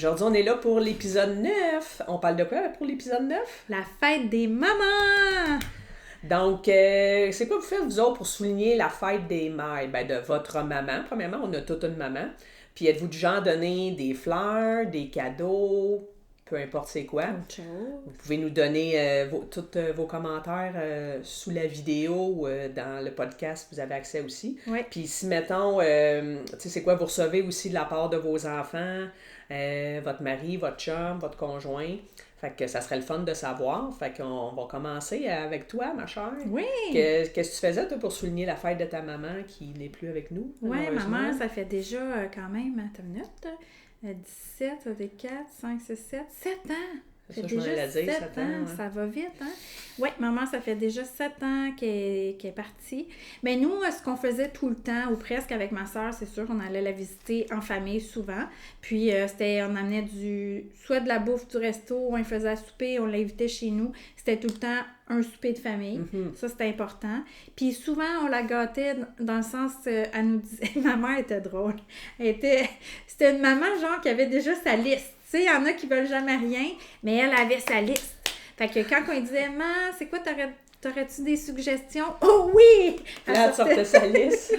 Aujourd'hui, on est là pour l'épisode 9. On parle de quoi pour l'épisode 9? La fête des mamans! Donc, c'est quoi vous faites, vous autres, pour souligner la fête des mères? Ben, de votre maman. Premièrement, on a toute une maman. Puis, êtes-vous du genre à donner des fleurs, des cadeaux, peu importe c'est quoi? Vous pouvez nous donner tous vos commentaires sous la vidéo ou dans le podcast, vous avez accès aussi. Oui. Puis, si, mettons, tu sais, c'est quoi, vous recevez aussi de la part de vos enfants, votre mari, votre chum, votre conjoint. Fait que ça serait le fun de savoir. Fait qu'on va commencer avec toi, ma chère. Oui! Qu'est-ce que tu faisais, toi, pour souligner la fête de ta maman qui n'est plus avec nous? Oui, maman, ça fait déjà quand même, attends une minute, 17, ça fait 4, 5, 6, 7, 7 ans! C'est ça, je m'en allais dire, 7 7 ans, ans, ouais. Ça va vite, hein? Oui, maman, ça fait déjà 7 ans qu'elle est partie. Mais nous, ce qu'on faisait tout le temps, ou presque avec ma soeur, c'est sûr, on allait la visiter en famille souvent. Puis, on amenait soit de la bouffe du resto, on faisait à souper, on l'invitait chez nous. C'était tout le temps un souper de famille. Mm-hmm. Ça, c'était important. Puis souvent, on la gâtait dans le sens, elle nous disait, ma mère était drôle. C'était une maman, genre, qui avait déjà sa liste. Tu sais, il y en a qui veulent jamais rien, mais elle avait sa liste. Fait que quand on lui disait, maman, c'est quoi, t'aurais-tu des suggestions? Oh oui! Là, elle sortait sa liste.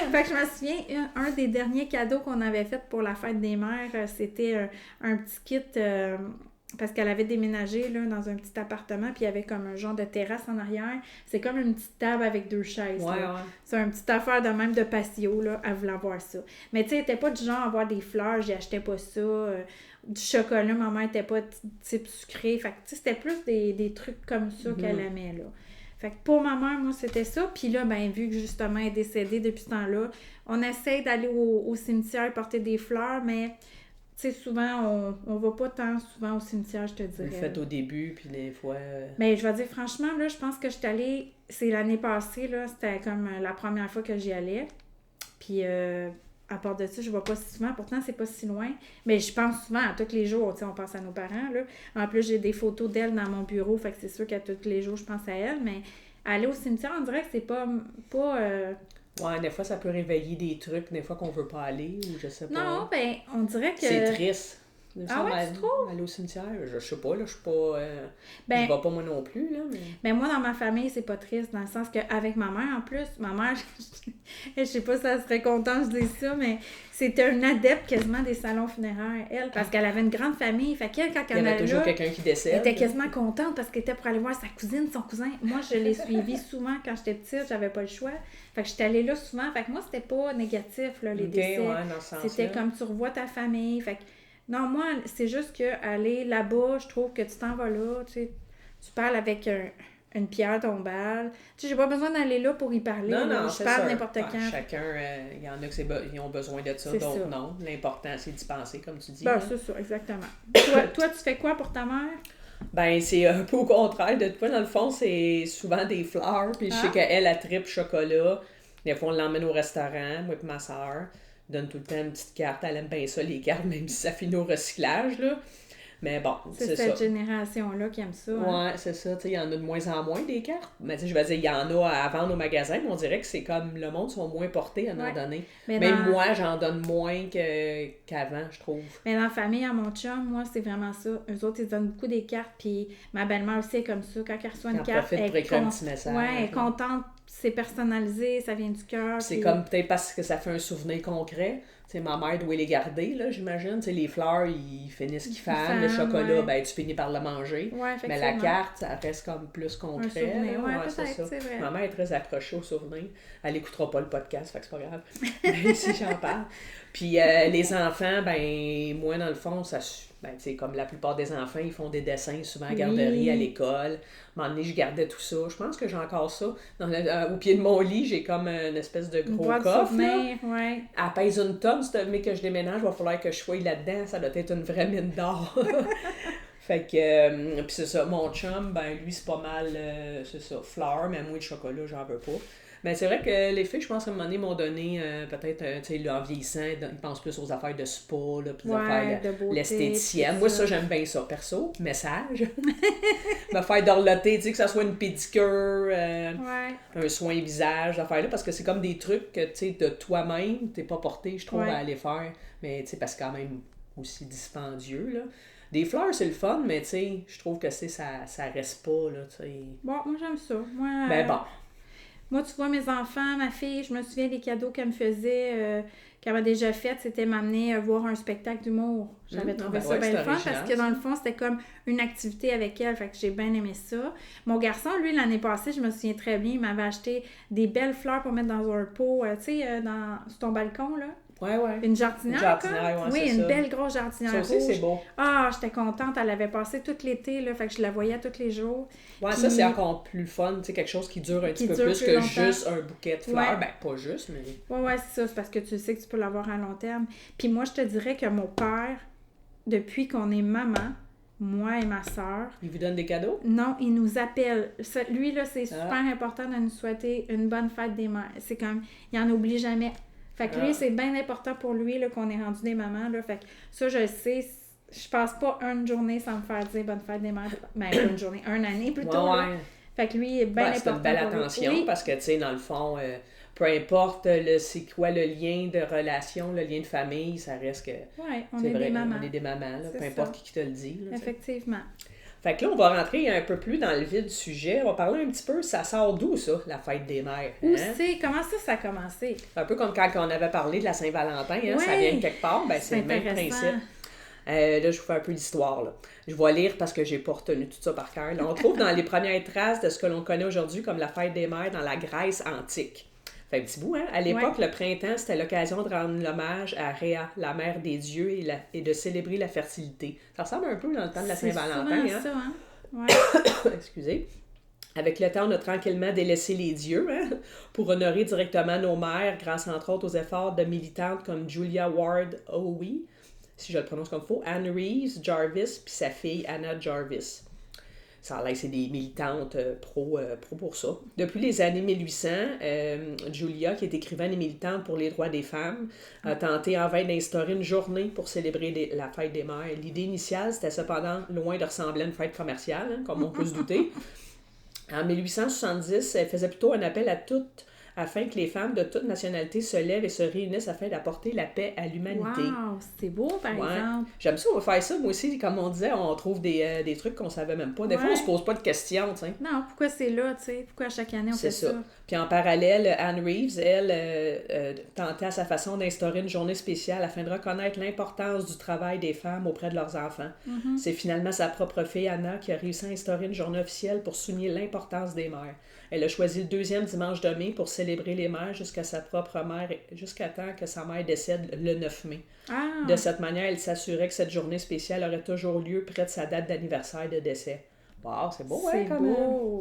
Fait que je me souviens, un des derniers cadeaux qu'on avait fait pour la fête des mères, c'était un petit kit, parce qu'elle avait déménagé là, dans un petit appartement, puis il y avait comme un genre de terrasse en arrière. C'est comme une petite table avec 2 chaises. Ouais, là. ouais. C'est une petite affaire de même de patio, là, elle voulait avoir ça. Mais tu sais, elle était pas du genre à avoir des fleurs, j'y achetais pas ça. Du chocolat, maman était pas type sucré. Fait que tu sais, c'était plus des trucs comme ça qu'elle aimait, là. Fait que pour ma mère, moi, c'était ça. Puis là, ben vu que justement elle est décédée depuis ce temps-là, on essaie d'aller au cimetière porter des fleurs, mais tu sais, souvent, on va pas tant souvent au cimetière, je te dirais. Vous le faites au début, puis des fois... Mais je vais dire, franchement, là, je pense que je suis allée... C'est l'année passée, là, c'était comme la première fois que j'y allais. Puis, à part de ça, je vois pas si souvent. Pourtant, c'est pas si loin. Mais je pense souvent à tous les jours. Tu sais, on pense à nos parents, là. En plus, j'ai des photos d'elle dans mon bureau. Fait que c'est sûr qu'à tous les jours, je pense à elle. Mais aller au cimetière, on dirait que c'est pas Ouais, des fois, ça peut réveiller des trucs, des fois qu'on veut pas aller, ou je sais pas. Non, ben, on dirait que... C'est triste. Ah ouais, tu trouves? Aller au cimetière, je sais pas, là, je suis pas... Ben, je vais pas moi non plus, là, mais... Ben moi, dans ma famille, c'est pas triste, dans le sens qu'avec ma mère, en plus, ma mère, je sais pas si elle serait contente que je dise ça, mais c'était un adepte quasiment des salons funéraires, elle, parce qu'elle avait une grande famille. Fait qu'elle, quand il y elle avait allait toujours là, quelqu'un qui décède. elle était quasiment contente parce qu'elle était pour aller voir sa cousine, son cousin. Moi, je l'ai suivie souvent quand j'étais petite, j'avais pas le choix. Fait que j'étais allée là souvent. Fait que moi, c'était pas négatif, là, les décès. Ouais, dans ce sens-là. C'était comme tu revois ta famille. Fait que, non, moi, c'est juste que aller là-bas, je trouve que tu t'en vas là, tu sais, tu parles avec une pierre tombale. Tu sais, j'ai pas besoin d'aller là pour y parler. Non, là. non, Je parle n'importe quand. Chacun, il y en a qui ont besoin de ça, C'est d'autres ça. non. L'important, c'est d'y penser, comme tu dis. Ben, là. c'est ça, exactement. toi, tu fais quoi pour ta mère? Ben, c'est un peu au contraire de toi. Dans le fond, c'est souvent des fleurs. Puis je sais qu'elle, elle tripe chocolat. Des fois, on l'emmène au restaurant, moi et ma soeur. Donne tout le temps une petite carte. Elle aime bien ça, les cartes, même si ça finit au recyclage, là. Mais bon, c'est cette ça. génération-là qui aime ça. Hein? Ouais, c'est ça. Tu sais, il y en a de moins en moins des cartes. Mais tu sais, je veux dire, il y en a à vendre au magasin, mais on dirait que c'est comme le monde sont moins portés à en donner. Mais même moi, j'en donne moins qu'avant, je trouve. Mais dans la famille, à mon chum, moi, c'est vraiment ça. Eux autres, ils donnent beaucoup des cartes. Puis ma belle-mère aussi est comme ça. Quand elle reçoit une carte, elle pour écrire un petit message. Ouais, elle est contente. C'est personnalisé, ça vient du cœur. C'est puis... comme peut-être parce que ça fait un souvenir concret. Tu sais, ma mère doit les garder, là, j'imagine. Tu sais, les fleurs, ils finissent qu'ils fanent. Le chocolat, ben, tu finis par le manger. Ouais, mais la carte, ça reste comme plus concret. Un souvenir, là. ouais, C'est ça. c'est vrai. Ma mère est très accrochée aux souvenirs. Elle n'écoutera pas le podcast, fait que c'est pas grave. Mais si j'en parle. Puis les enfants, ben, moi, dans le fond, ça... Ben, tu sais, comme la plupart des enfants, ils font des dessins souvent à garderie, à l'école. À un moment donné, je gardais tout ça. Je pense que j'ai encore ça. Au pied de mon lit, j'ai comme une espèce de gros coffre. Ouais. Elle pèse une tonne, mais que je déménage, il va falloir que je fouille là-dedans. Ça doit être une vraie mine d'or. Fait que, puis c'est ça, mon chum, ben lui, c'est pas mal, c'est ça, fleurs, mais moi, le chocolat, j'en veux pas. Mais c'est vrai que les filles, je pense qu'à un moment donné, m'ont donné peut-être, tu sais, là, en vieillissant, ils pensent plus aux affaires de spa, là, puis aux affaires de beauté, l'esthéticienne. Moi, ça, j'aime bien ça, perso. Message. Me faire dorloter, tu sais, que ça soit une pédicure, un soin visage, affaires là, parce que c'est comme des trucs que, tu sais, de toi-même, t'es pas porté, je trouve, à aller faire. Mais, tu sais, parce que quand même, aussi dispendieux, là. Des fleurs, c'est le fun, mais tu sais, je trouve que ça reste pas, là, tu sais. Bon, moi, j'aime ça. Moi, Ben bon. Moi, tu vois, mes enfants, ma fille, je me souviens des cadeaux qu'elle me faisait, qu'elle m'a déjà fait, c'était m'amener voir un spectacle d'humour. J'avais trouvé ça bien le fun parce que dans le fond, c'était comme une activité avec elle, fait que j'ai bien aimé ça. Mon garçon, lui, l'année passée, je me souviens très bien, il m'avait acheté des belles fleurs pour mettre dans un pot, tu sais, sur ton balcon, là. Ouais. Une jardinière, Une jardinière, ouais, oui, c'est une ça. belle grosse jardinière Ça aussi, rouge. c'est beau. Ah, j'étais contente. Elle avait passé tout l'été, là, fait que je la voyais tous les jours. Ouais, Puis, ça, c'est encore plus fun, tu sais, quelque chose qui dure un petit peu plus que longtemps. juste un bouquet de fleurs. Ouais. Ben, pas juste, mais... Ouais, c'est ça. C'est parce que tu sais que tu peux l'avoir à long terme. Puis moi, je te dirais que mon père, depuis qu'on est maman, moi et ma soeur... Il vous donne des cadeaux? Non, il nous appelle. Ça, lui, là, c'est super important de nous souhaiter une bonne fête des mères. C'est comme... Il n'en oublie jamais. Fait que lui, c'est bien important pour lui là, qu'on est rendu des mamans. Là. Fait que ça, je le sais, je passe pas une journée sans me faire dire bonne fête des mères. Ben, pas une journée, une année plutôt. Ouais. Là. Fait que lui, il est bien important. C'est une belle attention lui. parce que, tu sais, dans le fond, peu importe c'est quoi le lien de relation, le lien de famille, ça reste que... Oui, on est des mamans. On est des mamans, là, peu importe qui te le dit. Là, effectivement. Fait que là, on va rentrer un peu plus dans le vif du sujet. On va parler un petit peu, ça sort d'où, ça, la fête des mères? Où c'est? Comment ça a commencé? C'est un peu comme quand on avait parlé de la Saint-Valentin, hein, ça vient de quelque part, ben c'est le même principe. Là, je vous fais un peu l'histoire. Là. Je vais lire parce que j'ai pas retenu tout ça par cœur. Là, on trouve dans les premières traces de ce que l'on connaît aujourd'hui comme la fête des mères dans la Grèce antique. Fait un petit bout, hein? À l'époque, le printemps, c'était l'occasion de rendre l'hommage à Rhea, la mère des dieux, et de célébrer la fertilité. Ça ressemble un peu dans le temps de la Saint-Valentin. C'est ça, hein? Ouais. Excusez. Avec le temps, on a tranquillement délaissé les dieux pour honorer directement nos mères, grâce entre autres aux efforts de militantes comme Julia Ward Howe, si je le prononce comme il faut, Anne Reeves Jarvis, puis sa fille Anna Jarvis. Ça a l'air, c'est des militantes pro pour ça. Depuis les années 1800, Julia, qui est écrivaine et militante pour les droits des femmes, a tenté en vain d'instaurer une journée pour célébrer la fête des mères. L'idée initiale, c'était cependant loin de ressembler à une fête commerciale, hein, comme on peut se douter. En 1870, elle faisait plutôt un appel à toutes afin que les femmes de toute nationalité se lèvent et se réunissent afin d'apporter la paix à l'humanité. Wow, c'est beau, par exemple. J'aime ça, on va faire ça. Moi aussi, comme on disait, on trouve des trucs qu'on savait même pas. Des fois, on se pose pas de questions, tu sais. Non, pourquoi c'est là, tu sais? Pourquoi chaque année on fait ça? Puis en parallèle, Anne Reeves, elle, tentait à sa façon d'instaurer une journée spéciale afin de reconnaître l'importance du travail des femmes auprès de leurs enfants. Mm-hmm. C'est finalement sa propre fille, Anna, qui a réussi à instaurer une journée officielle pour souligner l'importance des mères. Elle a choisi le 2e dimanche de mai pour célébrer les mères jusqu'à temps que sa mère décède le 9 mai. Ah. De cette manière, elle s'assurait que cette journée spéciale aurait toujours lieu près de sa date d'anniversaire de décès. Wow, c'est beau, c'est quand même.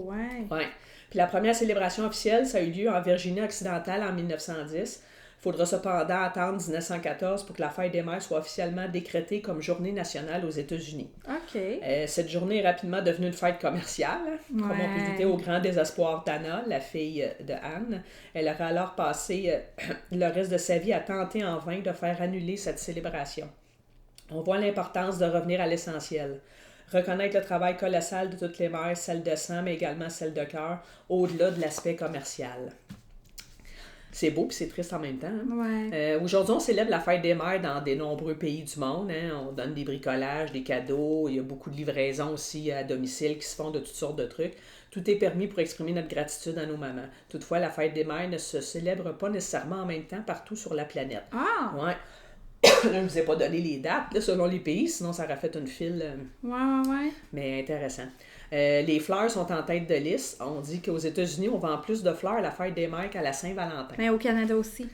Ouais. Puis la première célébration officielle, ça a eu lieu en Virginie occidentale en 1910. Il faudra cependant attendre 1914 pour que la fête des mères soit officiellement décrétée comme journée nationale aux États-Unis. OK. Cette journée est rapidement devenue une fête commerciale, comme on peut douter au grand désespoir d'Anna, la fille de Anne. Elle aurait alors passé le reste de sa vie à tenter en vain de faire annuler cette célébration. On voit l'importance de revenir à l'essentiel. Reconnaître le travail colossal de toutes les mères, celles de sang, mais également celles de cœur, au-delà de l'aspect commercial. C'est beau puis c'est triste en même temps. Hein? Ouais. Aujourd'hui, on célèbre la fête des mères dans de nombreux pays du monde. Hein? On donne des bricolages, des cadeaux. Il y a beaucoup de livraisons aussi à domicile qui se font de toutes sortes de trucs. Tout est permis pour exprimer notre gratitude à nos mamans. Toutefois, la fête des mères ne se célèbre pas nécessairement en même temps partout sur la planète. Ah! Ouais. Je ne vous ai pas donné les dates là, selon les pays, sinon ça aurait fait une file. Ouais. Mais intéressant. Les fleurs sont en tête de liste. On dit qu'aux États-Unis, on vend plus de fleurs à la fête des mères qu'à la Saint-Valentin. Mais au Canada aussi.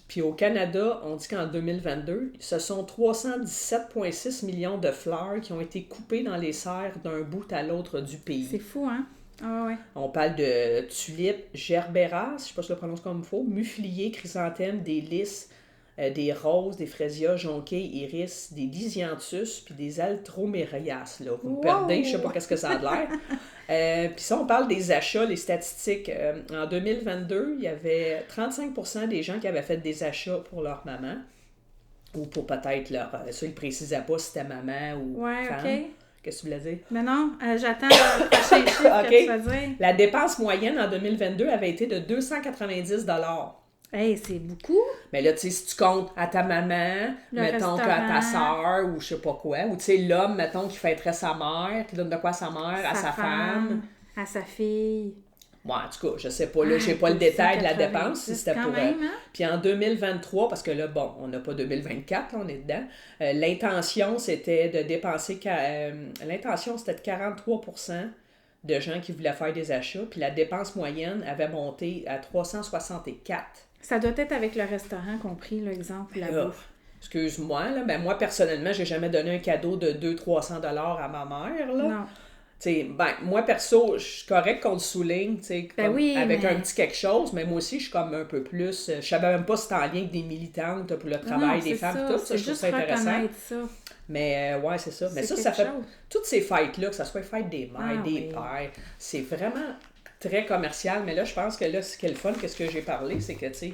Puis au Canada, on dit qu'en 2022, ce sont 317,6 millions de fleurs qui ont été coupées dans les serres d'un bout à l'autre du pays. C'est fou, hein? Ah ouais. On parle de tulipes, gerberas, je ne sais pas si je le prononce comme il faut, mufliers, chrysanthèmes, des lys, des roses, des fraisias, jonquilles, iris, des lysianthus, puis des altromérias. Là. Vous me perdez, je ne sais pas qu'est-ce que ça a de l'air. Puis ça, on parle des achats, les statistiques. En 2022, il y avait 35% des gens qui avaient fait des achats pour leur maman, ou pour peut-être leur... ça, ils ne précisaient pas si c'était maman ou femme. OK. Qu'est-ce que tu voulais dire? Mais non, j'attends le prochain chiffre que tu vas dire. La dépense moyenne en 2022 avait été de 290 $. Hey, c'est beaucoup. Mais là, tu sais, si tu comptes à ta maman, Le mettons qu'à restaurant. ta soeur ou je sais pas quoi, ou tu sais, l'homme, mettons, qui fêterait sa mère, qui donne de quoi à sa mère, à sa femme. À sa fille. Bon, en tout cas, je sais pas, là, Ah, j'ai pas le détail de la 290, dépense, si c'était quand pour... même, hein? Puis en 2023, parce que là, bon, on n'a pas 2024, là, on est dedans, l'intention, c'était de dépenser... l'intention, c'était de 43% de gens qui voulaient faire des achats, puis la dépense moyenne avait monté à 364. Ça doit être avec le restaurant compris, l'exemple, la bouffe. Excuse-moi, là, ben moi, personnellement, j'ai jamais donné un cadeau de 200-300 $ à ma mère, là. Non. T'sais, ben, moi, perso, je suis correct qu'on le souligne, oui, avec mais... un petit quelque chose, mais moi aussi, je suis comme un peu plus... je savais même pas si c'était en lien avec des militantes pour le travail des femmes, tout ça, je trouve ça intéressant. Ça. Mais, ouais, c'est ça. Mais ça fait... Toutes ces fêtes-là, que ce soit fête des mères, des pères, c'est vraiment très commercial, mais là, je pense que là, ce qui est le fun, qu'est-ce que j'ai parlé, c'est que, tu sais,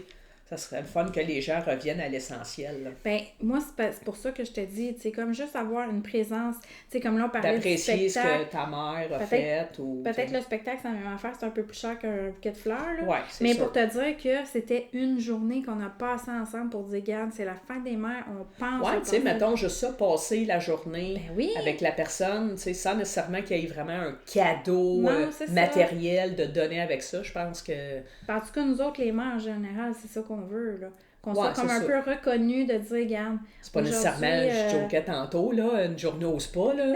ça serait le fun que les gens reviennent à l'essentiel. Là. Ben, moi, c'est pour ça que je te dis, tu sais, comme juste avoir une présence, tu sais, comme là, on parlait du spectacle. D'apprécier ce que ta mère a fait. Ou, peut-être le spectacle, c'est la même affaire, c'est un peu plus cher qu'un bouquet de fleurs, là. Ouais, c'est mais sûr. pour te dire que c'était une journée qu'on a passée ensemble pour dire, regarde, c'est la fête des mères, on pense... Ouais, tu sais, mettons, juste ça, passer la journée avec la personne, tu sais, sans nécessairement qu'il y ait vraiment un cadeau matériel de donner avec ça, je pense que... En tout cas, nous autres, les mères, en général, c'est ça qu'on veut, là. Qu'on soit comme un peu reconnu de dire, regarde. C'est pas nécessairement, je joquais tantôt, là, une journée au spa, là.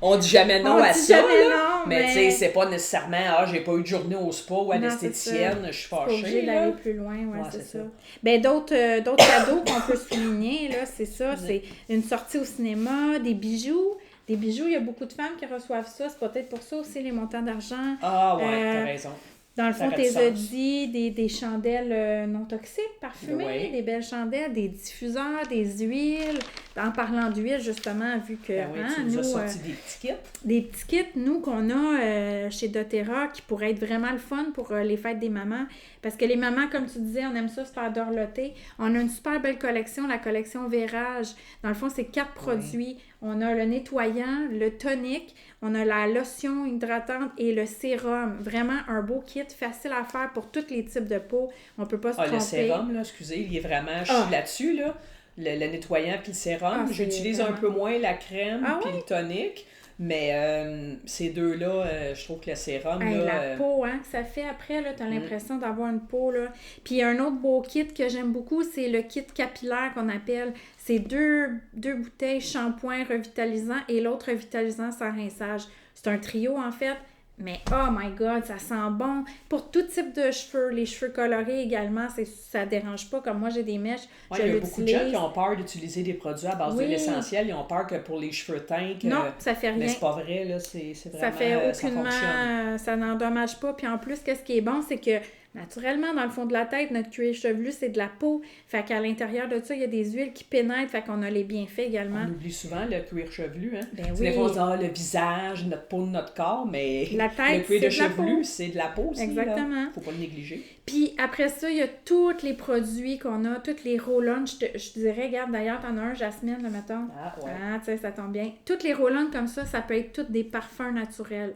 On dit jamais non à ça, là. Non, mais tu sais, c'est pas nécessairement, j'ai pas eu de journée au spa ou à l'esthéticienne, je suis fâchée. C'est obligé d'aller plus loin, c'est ça. Ben, d'autres cadeaux qu'on peut souligner, là, c'est ça, c'est une sortie au cinéma, des bijoux. Des bijoux, il y a beaucoup de femmes qui reçoivent ça. C'est peut-être pour ça aussi les montants d'argent. Ah ouais, t'as raison. Dans le fond, t'es as dit des chandelles non toxiques, parfumées, des belles chandelles, des diffuseurs, des huiles. En parlant d'huile, justement, vu que tu nous as sorti des petits kits. Des petits kits, nous, qu'on a chez doTERRA, qui pourraient être vraiment le fun pour les fêtes des mamans. Parce que les mamans, comme tu disais, on aime ça se faire dorloter. On a une super belle collection, la collection Vérage. Dans le fond, c'est 4 produits. On a le nettoyant, le tonique, on a la lotion hydratante et le sérum. Vraiment un beau kit, facile à faire pour tous les types de peau. On peut pas se tromper. Le sérum, là, excusez, il est vraiment... Je suis là-dessus, là. Le nettoyant puis le sérum. J'utilise un peu moins la crème puis le tonique. Mais ces deux-là, je trouve que le sérum... la peau, hein, que ça fait après, là, t'as l'impression d'avoir une peau, là. Puis un autre beau kit que j'aime beaucoup, c'est le kit capillaire qu'on appelle. C'est deux bouteilles shampoing revitalisant et l'autre revitalisant sans rinçage. C'est un trio, en fait. Mais oh my God, ça sent bon. Pour tout type de cheveux, les cheveux colorés également, ça dérange pas. Comme moi, j'ai des mèches, il y a beaucoup de gens qui ont peur d'utiliser des produits à base de l'essentiel. Ils ont peur que pour les cheveux teints... Non, ça fait rien. Mais c'est pas vrai, là. C'est vraiment... Ça fait aucunement... Ça fonctionne. Ça n'endommage pas. Puis en plus, qu'est-ce qui est bon, c'est que naturellement, dans le fond de la tête, notre cuir chevelu, c'est de la peau. Fait qu'à l'intérieur de ça, il y a des huiles qui pénètrent. Fait qu'on a les bienfaits également. On oublie souvent le cuir chevelu, hein? Ben oui. Des fois, on dit, le visage, notre peau de notre corps, mais la tête, le cuir chevelu, c'est de la peau aussi. Exactement. Faut pas le négliger. Puis après ça, il y a tous les produits qu'on a, tous les roll-ons. Je dirais, regarde, d'ailleurs, t'en as un, Jasmine, là, mettons. Ah, ouais. Ah, tu sais, ça tombe bien. Toutes les roll-ons comme ça peut être toutes des parfums naturels.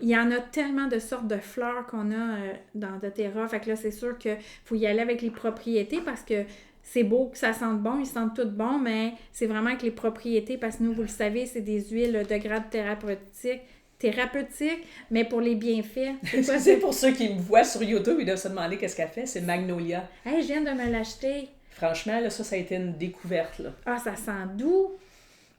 Il y en a tellement de sortes de fleurs qu'on a dans doTERRA. Fait que là, c'est sûr qu'il faut y aller avec les propriétés parce que c'est beau que ça sente bon, ils sentent tout bon, mais c'est vraiment avec les propriétés parce que nous, vous le savez, c'est des huiles de grade thérapeutique, mais pour les bienfaits. C'est pour ceux qui me voient sur YouTube, ils doivent se demander qu'est-ce qu'elle fait. C'est Magnolia. Hey, je viens de me l'acheter. Franchement, là, ça a été une découverte. Là. Ah, ça sent doux.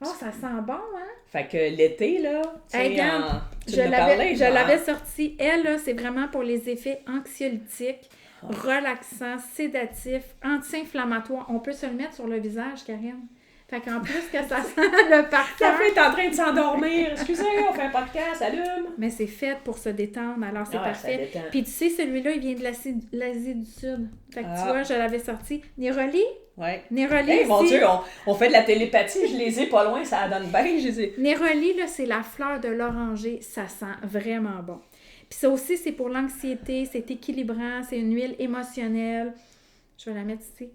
Oh, ça sent bon, hein? Fait que l'été, là, je l'avais sorti. Elle, là, c'est vraiment pour les effets anxiolytiques, relaxants, sédatifs, anti-inflammatoires. On peut se le mettre sur le visage, Karine. Fait qu'en plus que ça sent le parfum... La fille est en train de s'endormir. Excusez, on fait un podcast, allume. Mais c'est fait pour se détendre, alors c'est parfait. Puis tu sais, celui-là, il vient de l'Asie du Sud. Fait que tu vois, je l'avais sorti. Néroli? Oui. Néroli, hey, mon Dieu, on fait de la télépathie, je les ai pas loin, ça donne bien, je les ai. Néroli, là, c'est la fleur de l'oranger. Ça sent vraiment bon. Puis ça aussi, c'est pour l'anxiété, c'est équilibrant, c'est une huile émotionnelle. Je vais la mettre ici.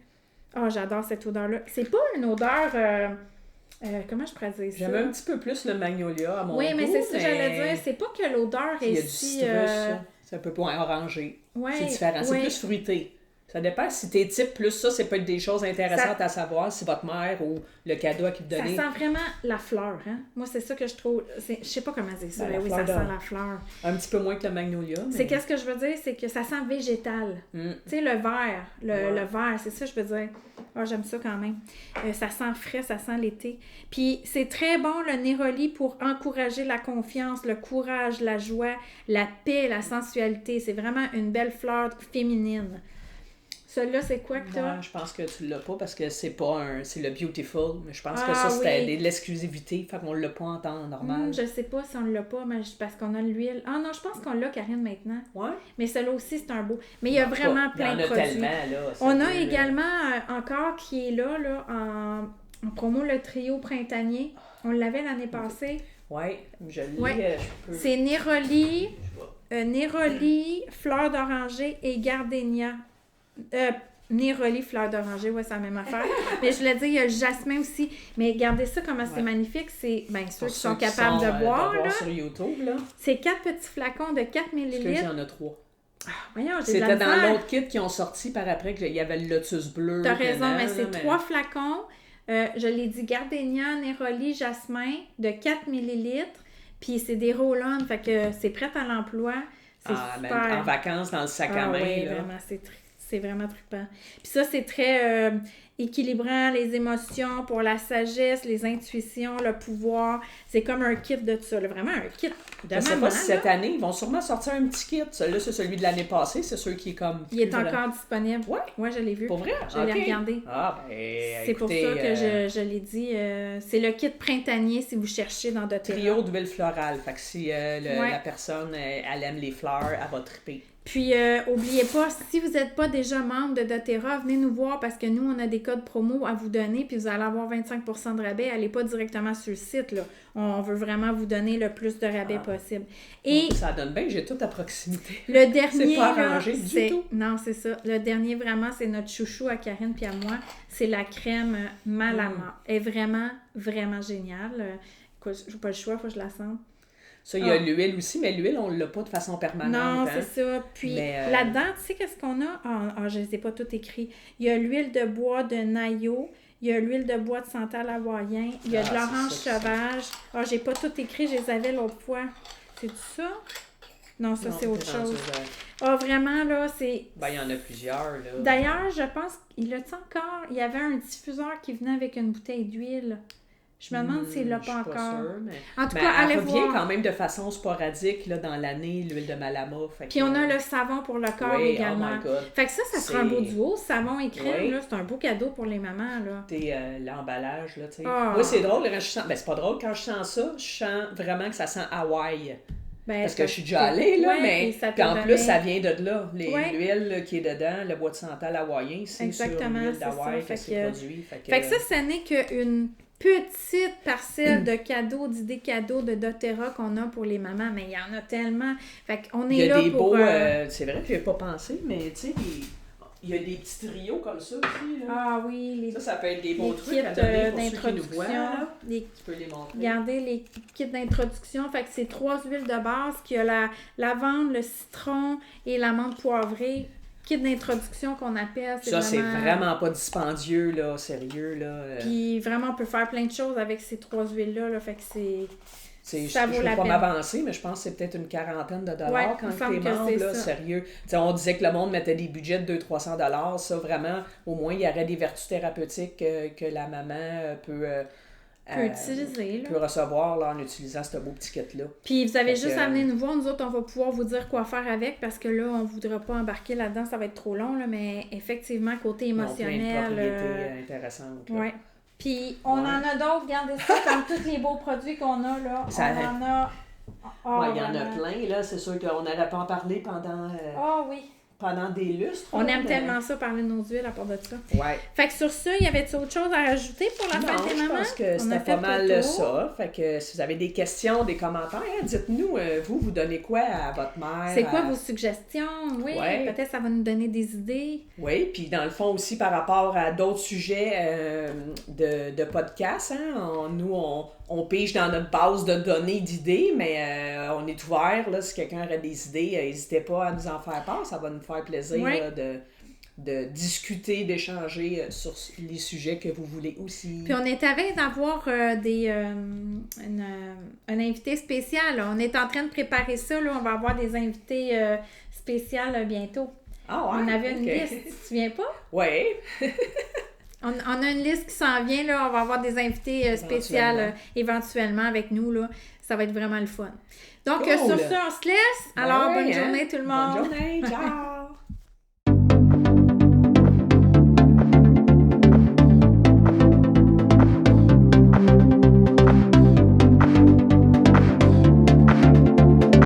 Oh, j'adore cette odeur-là. C'est pas une odeur... comment je pourrais dire ça? J'aime un petit peu plus le magnolia à mon goût. Oui, mais c'est ça que j'allais dire. C'est pas que l'odeur est si... Il y a du citrus, c'est un peu plus orangé. Ouais, c'est différent. C'est plus fruité. Ça dépend. Si t'es type plus ça, c'est peut-être des choses intéressantes à savoir si votre mère ou le cadeau à qui vous donnez. Ça sent vraiment la fleur, hein? Moi, c'est ça que je trouve... Je sais pas comment dire ça, Ben, mais oui, ça sent la fleur. Un petit peu moins que le magnolia. Mais... C'est qu'est-ce que je veux dire? C'est que ça sent végétal. Tu sais, le vert. Le vert, c'est ça que je veux dire. Ah, j'aime ça quand même. Ça sent frais, ça sent l'été. Puis, c'est très bon, le néroli, pour encourager la confiance, le courage, la joie, la paix, la sensualité. C'est vraiment une belle fleur féminine. Celui-là, c'est quoi que t'as? Ouais, je pense que tu l'as pas parce que c'est pas c'est le Beautiful. Mais je pense que ça, c'était de l'exclusivité. Fait qu'on l'a pas en temps normal. Je sais pas si on l'a pas, mais parce qu'on a l'huile. Ah non, je pense qu'on l'a, Karine, maintenant. Ouais. Mais celui-là aussi, c'est un beau. Mais il y a vraiment plein de produits. Tellement, là. On a également encore qui est là en promo, le trio printanier. On l'avait l'année passée. Oui, je l'ai. Ouais. C'est Néroli, fleur d'oranger et gardénia. Néroli, fleur d'oranger, ouais, c'est la même affaire. Mais je voulais dire, il y a le jasmin aussi. Mais regardez ça, comment c'est magnifique. C'est, ceux qui sont capables de boire, là. Sur YouTube, là. C'est 4 petits flacons de 4 ml. Parce qu'il y en a 3. Voyons, c'était dans l'autre kit qui ont sorti par après, qu'il y avait le lotus bleu. T'as raison, mais c'est 3 flacons. Je l'ai dit, gardénia, néroli, jasmin de 4 ml. Puis c'est des roll-on, fait que c'est prêt à l'emploi. C'est super. En vacances, dans le sac à main. Oui, vraiment, c'est vraiment trippant. Puis ça, c'est très équilibrant, les émotions, pour la sagesse, les intuitions, le pouvoir. C'est comme un kit de tout ça, là. Vraiment un kit de maman. Je sais pas si cette année, ils vont sûrement sortir un petit kit. Celui-là, c'est celui de l'année passée. C'est celui qui est comme... Il est encore disponible. Oui? Oui, je l'ai vu. Pour vrai? Je l'ai regardé. Ah, ben, c'est pour ça que je l'ai dit. C'est le kit printanier si vous cherchez dans doTERRA. Trio d'huile florale. Fait que si la personne, elle aime les fleurs, elle va triper. Puis, n'oubliez pas, si vous n'êtes pas déjà membre de doTERRA, venez nous voir parce que nous, on a des codes promo à vous donner, puis vous allez avoir 25% de rabais. Allez pas directement sur le site, là. On veut vraiment vous donner le plus de rabais possible. Et ça donne bien, j'ai tout à proximité. Le dernier, c'est pas arrangé du tout. Non, c'est ça. Le dernier, vraiment, c'est notre chouchou à Karine puis à moi. C'est la crème Malama. Elle est vraiment, vraiment géniale. Je n'ai pas le choix, il faut que je la sente. Ça, il y a l'huile aussi, mais l'huile, on ne l'a pas de façon permanente. Non, c'est ça. Puis là-dedans, tu sais qu'est-ce qu'on a? Je ne les ai pas toutes écrits. Il y a l'huile de bois de Nayo, il y a l'huile de bois de santal hawaïen, il y a de l'orange sauvage. J'ai pas tout écrit, je les avais l'autre fois. C'est ça? Non, ça, c'est autre chose. Vraiment, là, c'est... Il y en a plusieurs, là. D'ailleurs, je pense qu'il y a encore... Il y avait un diffuseur qui venait avec une bouteille d'huile. Je me demande s'il l'a pas encore. Sûre, mais... En tout cas, allez voir. Elle revient quand même de façon sporadique là, dans l'année, l'huile de Malama. Puis on a le savon pour le corps également. Oh my God. Fait que ça sera un beau duo. Savon et crème, là, c'est un beau cadeau pour les mamans. Là. L'emballage, là, tu sais. Moi, c'est drôle, quand je sens... c'est pas drôle, quand je sens ça, je sens vraiment que ça sent Hawaï. Parce que je suis déjà allée, là, mais puis en plus, ça vient de là. L'huile qui est dedans, le bois de santal hawaïen, c'est sur l'huile d'Hawaï que c'est produit. Fait que ça, ce n'est qu'une petite parcelle de cadeaux, d'idées cadeaux de doTERRA qu'on a pour les mamans, mais il y en a tellement. Fait qu'on est là pour... Il y a des beaux... c'est vrai que je n'y ai pas pensé, mais tu sais, il y a des petits trios comme ça aussi. Là. Ah oui. Ça peut être des bons trucs à donner pour ceux qui nous voient. Tu peux les montrer. Regardez les kits d'introduction. Fait que c'est 3 huiles de base qui a la lavande, le citron et l'amande poivrée. Kit d'introduction qu'on appelle. C'est vraiment pas dispendieux, là, sérieux, là. Puis vraiment, on peut faire plein de choses avec ces 3 huiles-là, là, fait que ça vaut la peine. Je ne vais pas m'avancer, mais je pense que c'est peut-être une quarantaine de dollars quand tu es membre, là, sérieux. T'sais, on disait que le monde mettait des budgets de 200-300 $. Ça, vraiment, au moins, il y aurait des vertus thérapeutiques que la maman peut utiliser. Peut recevoir là, en utilisant ce beau petit kit-là. Puis vous avez juste à venir nous voir. Nous autres, on va pouvoir vous dire quoi faire avec parce que là, on ne voudra pas embarquer là-dedans. Ça va être trop long, là, mais effectivement, côté émotionnel... Plein de propriétés intéressantes. Oui. Puis on en a d'autres. Regardez ça, comme tous les beaux produits qu'on a, là. On en a... il y en a plein, là. C'est sûr qu'on n'aurait pas en parlé pendant... oui. Pendant des lustres. On aime tellement ça, parler de nos huiles à part de ça. Ouais. Fait que sur ça, y avait-il autre chose à rajouter pour la fête des mamans? Je pense que c'était pas mal ça. Fait que si vous avez des questions, des commentaires, dites-nous, vous donnez quoi à votre mère? C'est quoi vos suggestions? Oui, peut-être ça va nous donner des idées. Oui, puis dans le fond aussi par rapport à d'autres sujets de podcast, nous, on pige dans notre base de données d'idées, mais on est ouvert, là, si quelqu'un aurait des idées, n'hésitez pas à nous en faire part, ça va nous faire plaisir là, de discuter, d'échanger sur les sujets que vous voulez aussi. Puis on est avec d'avoir un invité spécial. Là. On est en train de préparer ça. Là. On va avoir des invités spéciales bientôt. Ah ouais? On avait une liste, tu te souviens pas? Oui. On a une liste qui s'en vient. Là. On va avoir des invités spéciales éventuellement avec nous. Là. Ça va être vraiment le fun. Donc, sur ça, on se laisse. Alors, bonne journée tout le monde. Bonne journée. Ciao.